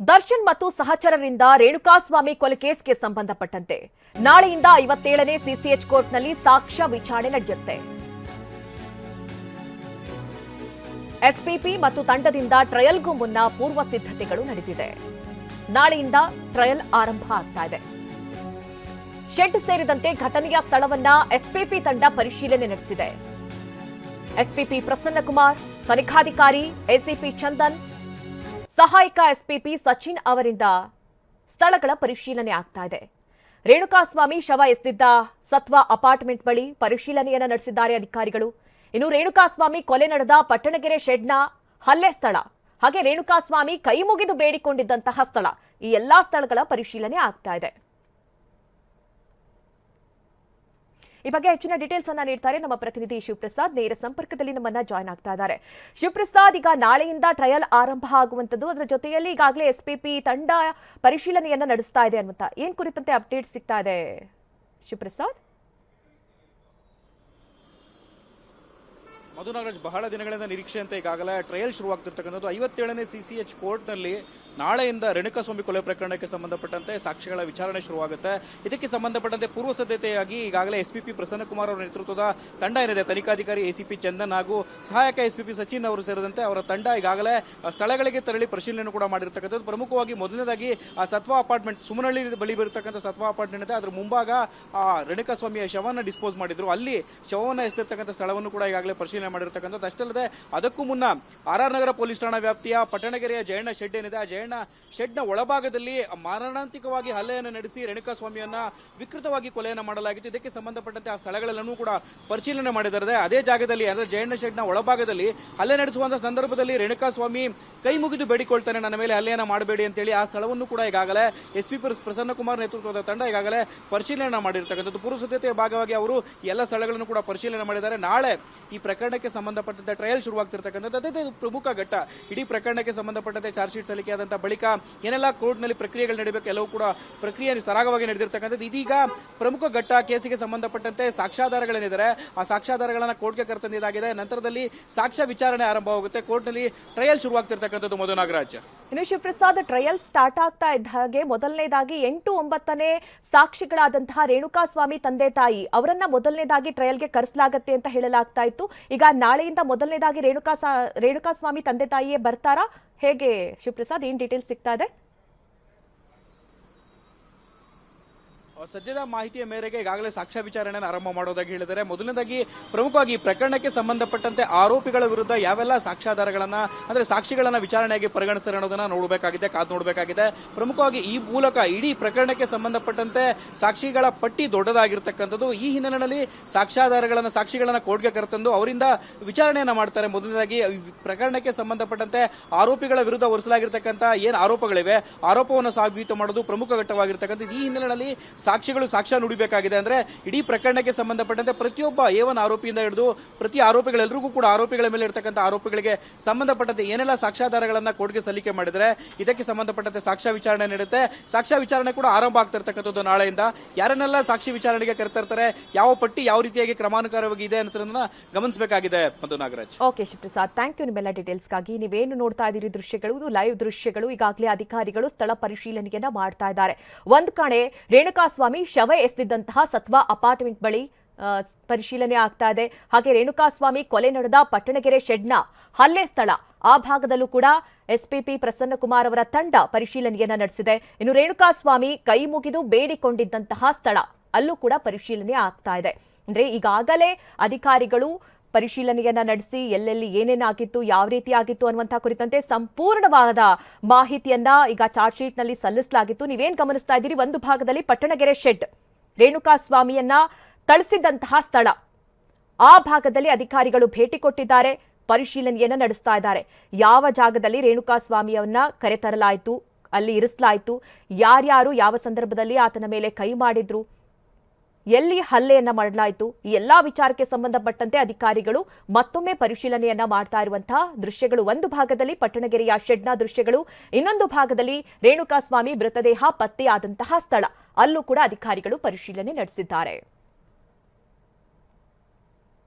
ದರ್ಶನ್ ಮತ್ತು ಸಹಚರರಿಂದ ರೇಣುಕಾಸ್ವಾಮಿ ಕೊಲೆ ಕೇಸ್ಗೆ ಸಂಬಂಧಪಟ್ಟಂತೆ ನಾಳೆಯಿಂದ 57ನೇ ಸಿಸಿಎಚ್ ಕೋರ್ಟ್ನಲ್ಲಿ ಸಾಕ್ಷ್ಯ ವಿಚಾರಣೆ ನಡೆಯುತ್ತೆ. ಎಸ್ಪಿಪಿ ಮತ್ತು ತಂಡದಿಂದ ಟ್ರಯಲ್ಗೂ ಮುನ್ನ ಪೂರ್ವ ಸಿದ್ಧತೆಗಳು ನಡೆದಿದೆ. ನಾಳೆಯಿಂದ ಟ್ರಯಲ್ ಆರಂಭ ಆಗ್ತಾ ಇದೆ. ಶೆಡ್ ಸೇರಿದಂತೆ ಘಟನೆಯ ಸ್ಥಳವನ್ನ ಎಸ್ಪಿಪಿ ತಂಡ ಪರಿಶೀಲನೆ ನಡೆಸಿದೆ. ಎಸ್ಪಿಪಿ ಪ್ರಸನ್ನಕುಮಾರ್, ತನಿಖಾಧಿಕಾರಿ ಎಸಿಪಿ ಚಂದನ್, ಸಹಾಯಕ ಎಸ್ಪಿಪಿ ಸಚಿನ್ ಅವರಿಂದ ಸ್ಥಳಗಳ ಪರಿಶೀಲನೆ ಆಗ್ತಾ ಇದೆ. ರೇಣುಕಾಸ್ವಾಮಿ ಶವ ಎಸೆದಿದ್ದ ಸತ್ವ ಅಪಾರ್ಟ್ಮೆಂಟ್ ಬಳಿ ಪರಿಶೀಲನೆಯನ್ನು ನಡೆಸಿದ್ದಾರೆ ಅಧಿಕಾರಿಗಳು. ಇನ್ನು ರೇಣುಕಾಸ್ವಾಮಿ ಕೊಲೆ ನಡೆದ ಪಟ್ಟಣಗೆರೆ ಶೆಡ್ನ ಹಲ್ಲೆ ಸ್ಥಳ, ಹಾಗೆ ರೇಣುಕಾಸ್ವಾಮಿ ಕೈ ಮುಗಿದು ಬೇಡಿಕೊಂಡಿದ್ದಂತಹ ಸ್ಥಳ, ಈ ಎಲ್ಲಾ ಸ್ಥಳಗಳ ಪರಿಶೀಲನೆ ಆಗ್ತಾ ಇದೆ. ಈ ಬಗ್ಗೆ ಹೆಚ್ಚಿನ ಡೀಟೇಲ್ಸ್ ಅನ್ನ ನೀಡ್ತಾರೆ ನಮ್ಮ ಪ್ರತಿನಿಧಿ ಶಿವಪ್ರಸಾದ್. ನೇರ ಸಂಪರ್ಕದಲ್ಲಿ ನಮ್ಮನ್ನ ಜಾಯ್ನ್ ಆಗ್ತಾ ಇದ್ದಾರೆ. ಶಿವಪ್ರಸಾದ್, ಈಗ ನಾಳೆಯಿಂದ ಟ್ರಯಲ್ ಆರಂಭ ಆಗುವಂತದ್ದು, ಅದರ ಜೊತೆಯಲ್ಲಿ ಈಗಾಗಲೇ ಎಸ್ಪಿಪಿ ತಂಡ ಪರಿಶೀಲನೆಯನ್ನ ನಡೆಸ್ತಾ ಇದೆ ಅನ್ನುವಂತ ಏನ್ ಕುರಿತಂತೆ ಅಪ್ಡೇಟ್ ಸಿಗ್ತಾ ಇದೆ ಶಿವಪ್ರಸಾದ್? ಮಧು ನಾಗರಾಜ್, ಬಹಳ ದಿನಗಳಿಂದ ನಿರೀಕ್ಷೆಯಂತೆ ಈಗಾಗಲೇ ಟ್ರಯಲ್ ಶುರುವಾಗ್ತಿರ್ತಕ್ಕಂಥದ್ದು. 57ನೇ ಸಿಸಿಎಚ್ ಕೋರ್ಟ್ನಲ್ಲಿ ನಾಳೆಯಿಂದ ರೇಣುಕಾಸ್ವಾಮಿ ಕೊಲೆ ಪ್ರಕರಣಕ್ಕೆ ಸಂಬಂಧಪಟ್ಟಂತೆ ಸಾಕ್ಷಿಗಳ ವಿಚಾರಣೆ ಶುರುವಾಗುತ್ತೆ. ಇದಕ್ಕೆ ಸಂಬಂಧಪಟ್ಟಂತೆ ಪೂರ್ವ ಸಿದ್ಧತೆಯಾಗಿ ಈಗಾಗಲೇ ಎಸ್ಪಿಪಿ ಪ್ರಸನ್ನಕುಮಾರ್ ಅವರ ನೇತೃತ್ವದ ತಂಡ ಏನಿದೆ, ತನಿಖಾಧಿಕಾರಿ ಎಸಿಪಿ ಚಂದನ್ ಹಾಗೂ ಸಹಾಯಕ ಎಸ್ಪಿಪಿ ಸಚಿನ್ ಅವರು ಸೇರಿದಂತೆ ಅವರ ತಂಡ ಈಗಾಗಲೇ ಸ್ಥಳಗಳಿಗೆ ತೆರಳಿ ಪರಿಶೀಲನೆ ಕೂಡ ಮಾಡಿರ್ತಕ್ಕಂಥದ್ದು. ಪ್ರಮುಖವಾಗಿ ಮೊದಲನೇದಾಗಿ ಆ ಸತ್ವ ಅಪಾರ್ಟ್ಮೆಂಟ್, ಸುಮನಹಳ್ಳಿ ಬಳಿ ಬರತಕ್ಕಂಥ ಸತ್ವ ಅಪಾರ್ಟ್ಮೆಂಟ್ ಇದೆ, ಅದರ ಮುಂಭಾಗ ಆ ರೇಣುಕಾಸ್ವಾಮಿಯ ಶವವನ್ನು ಡಿಸ್ಪೋಸ್ ಮಾಡಿದ್ರು. ಅಲ್ಲಿ ಶವವನ್ನು ಎಸೆದಿರ್ತಕ್ಕಂಥ ಸ್ಥಳವನ್ನು ಕೂಡ ಈಗಾಗಲೇ ಪರಿಶೀಲನೆ ಮಾಡಿರ್ತಕ್ಕಂಥದ್ದು. ಅಷ್ಟಲ್ಲದೆ ಅದಕ್ಕೂ ಮುನ್ನ ಆರ್ ನಗರ ಪೊಲೀಸ್ ಠಾಣಾ ವ್ಯಾಪ್ತಿಯ ಪಟ್ಟಣಗೆರೆಯ ಜಯಣ್ಣ ಶೆಡ್ ಏನಿದೆ, ಆ ಜಯಣ್ಣ ಶೆಡ್ನ ಒಳಭಾಗದಲ್ಲಿ ಮಾರಣಾಂತಿಕವಾಗಿ ಹಲ್ಲೆಯನ್ನು ನಡೆಸಿ ರೇಣುಕಾಸ್ವಾಮಿಯನ್ನ ವಿಕೃತವಾಗಿ ಕೊಲೆಯನ್ನು ಮಾಡಲಾಗಿತ್ತು. ಇದಕ್ಕೆ ಸಂಬಂಧಪಟ್ಟಂತೆ ಆ ಸ್ಥಳಗಳೆಲ್ಲನೂ ಕೂಡ ಪರಿಶೀಲನೆ ಮಾಡಿದ್ದಾರೆ. ಅದೇ ಜಾಗದಲ್ಲಿ ಅಂದ್ರೆ ಜಯಣ್ಣ ಶೆಡ್ನ ಒಳಭಾಗದಲ್ಲಿ ಹಲ್ಲೆ ನಡೆಸುವಂತಹ ಸಂದರ್ಭದಲ್ಲಿ ರೇಣುಕಾಸ್ವಾಮಿ ಕೈ ಮುಗಿದು ಬೇಡಿಕೊಳ್ತಾನೆ, ನನ್ನ ಮೇಲೆ ಹಲ್ಲೆಯನ್ನು ಮಾಡಬೇಡಿ ಅಂತೇಳಿ. ಆ ಸ್ಥಳವನ್ನು ಕೂಡ ಈಗಾಗಲೇ ಎಸ್ಪಿ ಪ್ರಸನ್ನಕುಮಾರ್ ನೇತೃತ್ವದ ತಂಡ ಈಗಾಗಲೇ ಪರಿಶೀಲನೆ ಮಾಡಿರ್ತಕ್ಕಂಥದ್ದು. ಪೂರ್ವ ಸಿದ್ಧತೆಯ ಭಾಗವಾಗಿ ಅವರು ಎಲ್ಲ ಸ್ಥಳಗಳನ್ನು ಕೂಡ ಪರಿಶೀಲನೆ ಮಾಡಿದ್ದಾರೆ. ನಾಳೆ ಈ ಪ್ರಕರಣಕ್ಕೆ ಸಂಬಂಧಪಟ್ಟಂತೆ ಟ್ರಯಲ್ ಶುರುವಾಗ್ತಿರ್ತಕ್ಕಂಥದ್ದು. ಅದೇ ಪ್ರಮುಖ ಘಟ್ಟ. ಇಡೀ ಪ್ರಕರಣಕ್ಕೆ ಸಂಬಂಧಪಟ್ಟಂತೆ ಚಾರ್ಜ್ ಶೀಟ್ ಸಲ್ಲಿಕೆಯಾದಂತಹ ಬಳಿಕ ಏನೆಲ್ಲ ಕೋರ್ಟ್ನಲ್ಲಿ ಪ್ರಕ್ರಿಯೆಗಳು ನಡೆಯಬೇಕು, ಎಲ್ಲವೂ ಕೂಡ ಪ್ರಕ್ರಿಯೆ ಸರಾಗವಾಗಿ ನಡೆದಿರ್ತಕ್ಕಂಥದ್ದು. ಇದೀಗ ಪ್ರಮುಖ ಘಟ್ಟ. ಕೇಸಿಗೆ ಸಂಬಂಧಪಟ್ಟಂತೆ ಸಾಕ್ಷ್ಯಾಧಾರಗಳೇನಿದ್ದಾರೆ, ಆ ಸಾಕ್ಷ್ಯಾಧಾರಗಳನ್ನು ಕೋರ್ಟ್ಗೆ ಕರೆತಂದಿದ್ದಾಗಿದೆ. ನಂತರದಲ್ಲಿ ಸಾಕ್ಷ್ಯ ವಿಚಾರಣೆ ಆರಂಭವಾಗುತ್ತೆ. ಕೋರ್ಟ್ನಲ್ಲಿ ಟ್ರಯಲ್ ಶುರುವಾಗ್ತಿರ್ತಕ್ಕಂಥದ್ದು. ಮಧು ನಾಗರಾಜ್, ಇನ್ನು ಶಿವಪ್ರಸಾದ್, ಟ್ರಯಲ್ ಸ್ಟಾರ್ಟ್ ಆಗ್ತಾ ಇದ್ದ ಹಾಗೆ ಮೊದಲನೇದಾಗಿ 8-9ನೇ ಸಾಕ್ಷಿಗಳಾದಂತಹ ರೇಣುಕಾಸ್ವಾಮಿ ತಂದೆ ತಾಯಿ ಅವರನ್ನ ಮೊದಲನೇದಾಗಿ ಟ್ರಯಲ್ಗೆ ಕರೆಸಲಾಗತ್ತೆ ಅಂತ ಹೇಳಲಾಗ್ತಾ ಇತ್ತು. ಈಗ ನಾಳೆಯಿಂದ ಮೊದಲನೇದಾಗಿ ರೇಣುಕಾಸ್ವಾಮಿ ತಂದೆ ತಾಯಿಯೇ ಬರ್ತಾರಾ, ಹೇಗೆ ಶಿವಪ್ರಸಾದ್, ಏನ್ ಡೀಟೇಲ್ಸ್ ಸಿಗ್ತಾ ಇದೆ? ಸದ್ಯದ ಮಾಹಿತಿಯ ಮೇರೆಗೆ ಈಗಾಗಲೇ ಸಾಕ್ಷ್ಯ ವಿಚಾರಣೆಯನ್ನು ಆರಂಭ ಮಾಡೋದಾಗಿ ಹೇಳಿದ್ದಾರೆ. ಮೊದಲನೇದಾಗಿ ಪ್ರಮುಖವಾಗಿ ಪ್ರಕರಣಕ್ಕೆ ಸಂಬಂಧಪಟ್ಟಂತೆ ಆರೋಪಿಗಳ ವಿರುದ್ಧ ಯಾವೆಲ್ಲ ಸಾಕ್ಷ್ಯಾಧಾರಗಳನ್ನ ಅಂದ್ರೆ ಸಾಕ್ಷಿಗಳನ್ನ ವಿಚಾರಣೆಯಾಗಿ ಪರಿಗಣಿಸ್ತಾರೆ ಅನ್ನೋದನ್ನ ಕಾದು ನೋಡಬೇಕಾಗಿದೆ. ಪ್ರಮುಖವಾಗಿ ಈ ಮೂಲಕ ಇಡೀ ಪ್ರಕರಣಕ್ಕೆ ಸಂಬಂಧಪಟ್ಟಂತೆ ಸಾಕ್ಷಿಗಳ ಪಟ್ಟಿ ದೊಡ್ಡದಾಗಿರ್ತಕ್ಕಂಥದ್ದು. ಈ ಹಿನ್ನೆಲೆಯಲ್ಲಿ ಸಾಕ್ಷಿಗಳನ್ನ ಕೋರ್ಟ್ಗೆ ಕರೆತಂದು ಅವರಿಂದ ವಿಚಾರಣೆಯನ್ನ ಮಾಡ್ತಾರೆ. ಮೊದಲನೇದಾಗಿ ಪ್ರಕರಣಕ್ಕೆ ಸಂಬಂಧಪಟ್ಟಂತೆ ಆರೋಪಿಗಳ ವಿರುದ್ಧ ಹೊರಿಸಲಾಗಿರ್ತಕ್ಕಂಥ ಏನ್ ಆರೋಪಗಳಿವೆ, ಆರೋಪವನ್ನು ಸಾಬೀತು ಮಾಡೋದು ಪ್ರಮುಖ ಘಟ್ಟವಾಗಿರ್ತಕ್ಕಂಥದ್ದು. ಈ ಹಿನ್ನೆಲೆಯಲ್ಲಿ ಸಾಕ್ಷಿಗಳು ಸಾಕ್ಷ್ಯ ನುಡಿಬೇಕಾಗಿದೆ. ಅಂದ್ರೆ ಇಡೀ ಪ್ರಕರಣಕ್ಕೆ ಸಂಬಂಧಪಟ್ಟಂತೆ ಪ್ರತಿಯೊಬ್ಬ ಏವನ್ ಆರೋಪಿಯಿಂದ ಹಿಡಿದು ಪ್ರತಿ ಆರೋಪಿಗಳೆಲ್ಲರಿಗೂ ಕೂಡ ಆರೋಪಿಗಳ ಮೇಲೆ ಇರತಕ್ಕಂಥ ಆರೋಪಿಗಳಿಗೆ ಸಂಬಂಧಪಟ್ಟಂತೆ ಏನೆಲ್ಲ ಸಾಕ್ಷ್ಯಾಧಾರಗಳನ್ನ ಕೋರ್ಟ್ಗೆ ಸಲ್ಲಿಕೆ ಮಾಡಿದರೆ ಇದಕ್ಕೆ ಸಂಬಂಧಪಟ್ಟಂತೆ ಸಾಕ್ಷ್ಯ ವಿಚಾರಣೆ ನಡೆಯುತ್ತೆ. ಸಾಕ್ಷ್ಯ ವಿಚಾರಣೆ ಕೂಡ ಆರಂಭ ಆಗ್ತಿರ್ತಕ್ಕಂಥದ್ದು ನಾಳೆಯಿಂದ. ಯಾರನ್ನೆಲ್ಲ ಸಾಕ್ಷಿ ವಿಚಾರಣೆಗೆ ಕರೆತರ್ತಾರೆ, ಯಾವ ಪಟ್ಟಿ ಯಾವ ರೀತಿಯಾಗಿ ಕ್ರಮಾನುಸಾರವಾಗಿ ಇದೆ ಅನ್ನೋದನ್ನ ಗಮನಿಸಬೇಕಾಗಿದೆ. Madhu Nagaraj. Okay Shivaprasad, thank you ನಿಮ್ಮೆಲ್ಲ ಡೀಟೇಲ್ಸ್ಗಾಗಿ. ನೀವೇನು ನೋಡ್ತಾ ಇದ್ದೀರಿ ದೃಶ್ಯಗಳು, ಲೈವ್ ದೃಶ್ಯಗಳು. ಈಗಾಗಲೇ ಅಧಿಕಾರಿಗಳು ಸ್ಥಳ ಪರಿಶೀಲನೆಯನ್ನ ಮಾಡ್ತಾ ಇದ್ದಾರೆ. ಒಂದ್ ಕಡೆ ರೇಣುಕಾಸ್ವಾಮಿ ಶವ ಎಸೆದಿದ್ದಂತಹ ಸತ್ವ ಅಪಾರ್ಟ್ಮೆಂಟ್ ಬಳಿ ಪರಿಶೀಲನೆ ಆಗ್ತಾ ಇದೆ. ಹಾಗೆ ರೇಣುಕಾಸ್ವಾಮಿ ಕೊಲೆ ನಡೆದ ಪಟ್ಟಣಗೆರೆ ಶೆಡ್ನ ಹಲ್ಲೆ ಸ್ಥಳ, ಆ ಭಾಗದಲ್ಲೂ ಕೂಡ ಎಸ್ಪಿಪಿ ಪ್ರಸನ್ನಕುಮಾರ್ ಅವರ ತಂಡ ಪರಿಶೀಲನೆಯನ್ನ ನಡೆಸಿದೆ. ಇನ್ನು ರೇಣುಕಾಸ್ವಾಮಿ ಕೈ ಮುಗಿದು ಬೇಡಿಕೊಂಡಿದ್ದಂತಹ ಸ್ಥಳ, ಅಲ್ಲೂ ಕೂಡ ಪರಿಶೀಲನೆ ಆಗ್ತಾ ಇದೆ. ಅಂದ್ರೆ ಈಗಾಗಲೇ ಅಧಿಕಾರಿಗಳು ಪರಿಶೀಲನೆಯನ್ನ ನಡೆಸಿ ಎಲ್ಲೆಲ್ಲಿ ಏನೇನಾಗಿತ್ತು, ಯಾವ ರೀತಿ ಆಗಿತ್ತು ಅನ್ನುವಂತಹ ಕುರಿತಂತೆ ಸಂಪೂರ್ಣವಾದ ಮಾಹಿತಿಯನ್ನ ಈಗ ಚಾರ್ಜ್ ಶೀಟ್ ನಲ್ಲಿ ಸಲ್ಲಿಸಲಾಗಿತ್ತು. ನೀವೇನ್ ಗಮನಿಸ್ತಾ ಇದ್ದೀರಿ, ಒಂದು ಭಾಗದಲ್ಲಿ ಪಟ್ಟಣಗೆರೆ ಶೆಡ್, ರೇಣುಕಾಸ್ವಾಮಿಯನ್ನ ಥಳಿಸಿದಂತಹ ಸ್ಥಳ, ಆ ಭಾಗದಲ್ಲಿ ಅಧಿಕಾರಿಗಳು ಭೇಟಿ ಕೊಟ್ಟಿದ್ದಾರೆ, ಪರಿಶೀಲನೆಯನ್ನ ನಡೆಸ್ತಾ ಇದ್ದಾರೆ. ಯಾವ ಜಾಗದಲ್ಲಿ ರೇಣುಕಾಸ್ವಾಮಿಯನ್ನ ಕರೆತರಲಾಯಿತು, ಅಲ್ಲಿ ಇರಿಸಲಾಯಿತು, ಯಾರ್ಯಾರು ಯಾವ ಸಂದರ್ಭದಲ್ಲಿ ಆತನ ಮೇಲೆ ಕೈ ಮಾಡಿದ್ರು, ಎಲ್ಲಿ ಹಲ್ಲೆಯನ್ನ ಮಾಡಲಾಯಿತು, ಈ ಎಲ್ಲಾ ವಿಚಾರಕ್ಕೆ ಸಂಬಂಧಪಟ್ಟಂತೆ ಅಧಿಕಾರಿಗಳು ಮತ್ತೊಮ್ಮೆ ಪರಿಶೀಲನೆಯನ್ನ ಮಾಡ್ತಾ ಇರುವಂತಹ ದೃಶ್ಯಗಳು. ಒಂದು ಭಾಗದಲ್ಲಿ ಪಟ್ಟಣಗೆರೆಯ ಶೆಡ್ನ ದೃಶ್ಯಗಳು, ಇನ್ನೊಂದು ಭಾಗದಲ್ಲಿ ರೇಣುಕಾಸ್ವಾಮಿ ಮೃತದೇಹ ಪತ್ತೆಯಾದಂತಹ ಸ್ಥಳ, ಅಲ್ಲೂ ಕೂಡ ಅಧಿಕಾರಿಗಳು ಪರಿಶೀಲನೆ ನಡೆಸಿದ್ದಾರೆ.